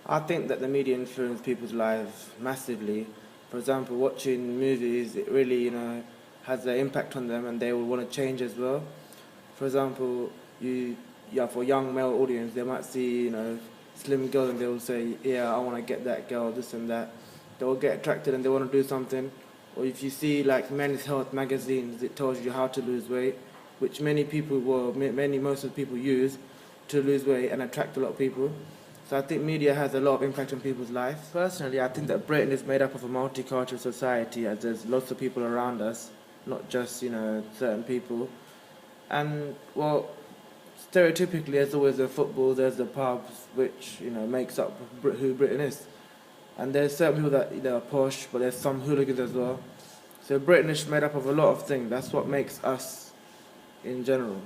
I think that the media influences people's lives massively. For example, watching movies, it really, has an impact on them and they will want to change as well. For example, for a young male audience, they might see, slim girls and they will say, yeah, I want to get that girl, this and that. They will get attracted and they want to do something. Or if you see like men's health magazines, it tells you how to lose weight, which most of the people use to lose weight and attract a lot of people. So I think media has a lot of impact on people's lives. Personally, I think that Britain is made up of a multicultural society as there's lots of people around us, not just, certain people. And, well, stereotypically, there's always the football, there's the pubs, which, makes up who Britain is. And there's certain people that are posh, but there's some hooligans as well. So Britain is made up of a lot of things. That's what makes us in general.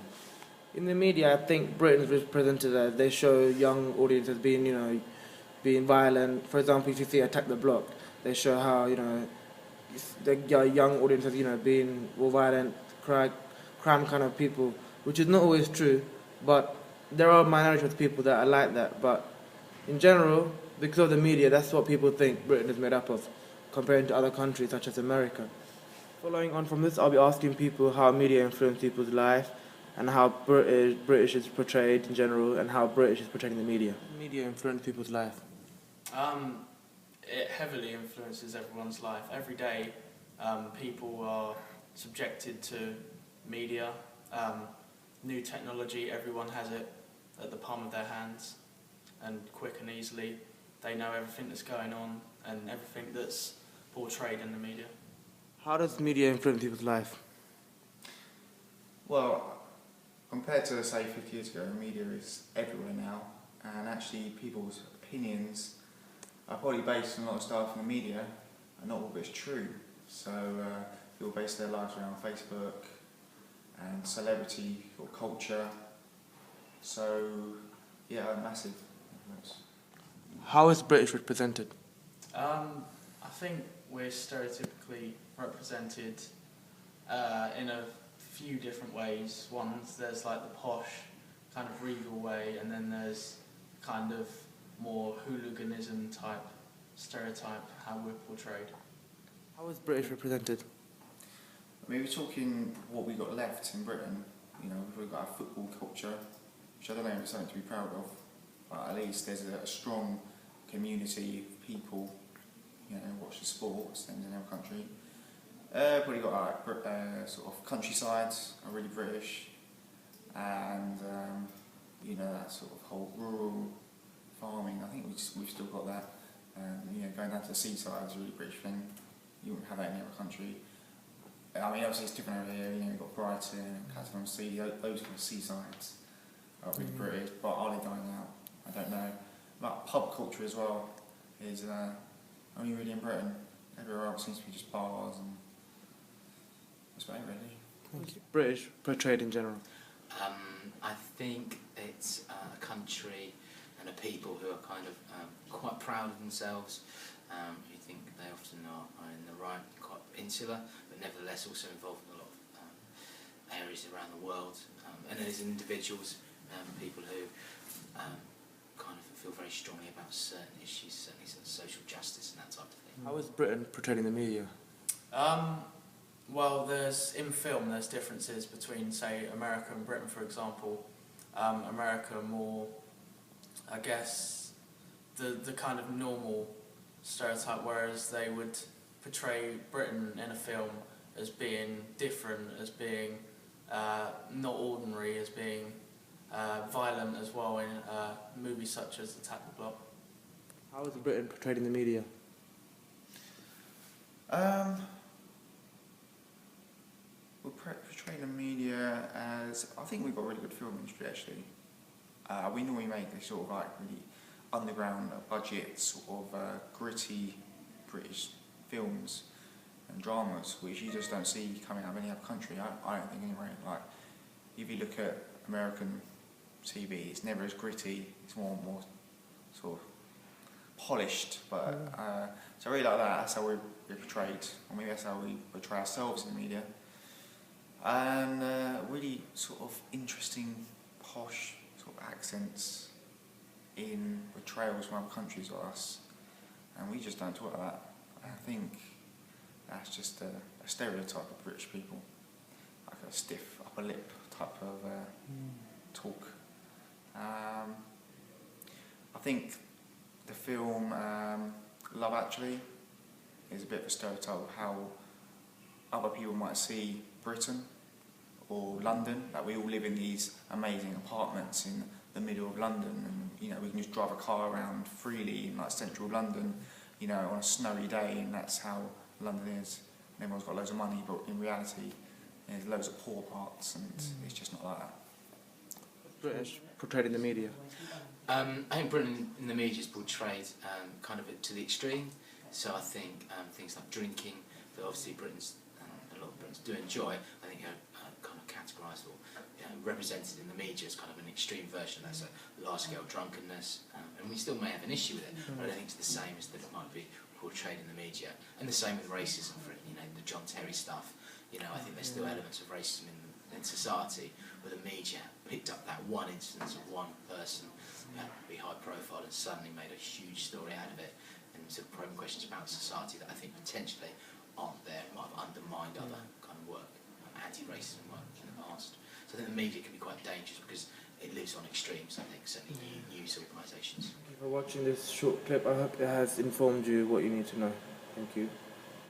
In the media, I think Britain is represented as they show young audiences being violent. For example, if you see Attack the Block, they show how, the young audiences, being more violent, crime kind of people, which is not always true, but there are minorities of people that are like that. But in general, because of the media, that's what people think Britain is made up of, compared to other countries such as America. Following on from this, I'll be asking people how media influence people's life and how British is portrayed in general and how British is portrayed in the media. Media influence people's life. It heavily influences everyone's life. Every day, people are subjected to media, new technology. Everyone has it at the palm of their hands, and quick and easily. They know everything that's going on and everything that's portrayed in the media. How does media influence people's life? Well, compared to, say, 50 years ago, media is everywhere now, and actually people's opinions are probably based on a lot of stuff in the media, and not all of it's true. So people base their lives around Facebook and celebrity or culture. So, yeah, a massive influence. How is British represented? I think we're stereotypically represented in a few different ways. There's like the posh, kind of regal way, and then there's kind of more hooliganism type stereotype, how we're portrayed. How is British represented? I mean, we're talking what we got left in Britain. We've got our football culture, which I don't know if it's something to be proud of, but at least there's a strong community of people, watch the sports, things in our country. Probably got our sort of countrysides are really British, and that sort of whole rural farming. I think we've still got that. Going down to the seaside is a really British thing. You wouldn't have that in any other country. I mean, obviously it's different over here. We've got Brighton and Clapham-on-Sea. Those kind of seasides are really British, but are they dying out? I don't know. But pub culture as well is only really in Britain. Everywhere else seems to be just bars and that's about it, really. Thank you. British portrayed in general. I think it's a country and a people who are kind of quite proud of themselves, who think they often are in the right, quite insular, but nevertheless also involved in a lot of areas around the world. And as individuals, people who kind of feel very strongly about certain issues, certainly sort of social justice and that type of thing. How is Britain portrayed in the media? Well, in film there's differences between, say, America and Britain, for example. America more, I guess, the kind of normal stereotype, whereas they would portray Britain in a film as being different, as being not ordinary, as being violent as well in movies such as Attack the Block. How is Britain portrayed in the media? We're portraying the media as, I think we've got a really good film industry actually. We normally make this sort of like really underground budget, sort of gritty British films and dramas, which you just don't see coming out of any other country. I don't think anyway. Like, if you look at American TV, it's never as gritty. It's more sort of polished. But so I really like that. That's how we're portrayed, or maybe that's how we portray ourselves in the media. And really sort of interesting, posh sort of accents in portrayals from other countries like us, and we just don't talk like that. I think that's just a stereotype of British people, like a stiff upper lip type of talk. I think the film Love Actually is a bit of a stereotype of how other people might see Britain or London, that we all live in these amazing apartments in the middle of London, and you know, we can just drive a car around freely in like central London, you know, on a snowy day, and that's how London is. And everyone's got loads of money, but in reality there's loads of poor parts, and it's just not like that. British portrayed in the media. I think Britain in the media is portrayed kind of to the extreme. So I think things like drinking, that obviously a lot of Britons do enjoy, I think are kind of categorised or represented in the media as kind of an extreme version. That's a large-scale drunkenness, and we still may have an issue with it, but I don't think it's the same as that it might be portrayed in the media. And the same with racism, for the John Terry stuff. I think there's still elements of racism in society, but the media picked up that one instance of one person who happened to be high profile and suddenly made a huge story out of it, and sort of probing questions about society that I think potentially aren't there, might have undermined other kind of work, anti-racism work in the past. So I think the media can be quite dangerous because it lives on extremes, I think, certainly news organisations. Thank you for watching this short clip. I hope it has informed you what you need to know. Thank you.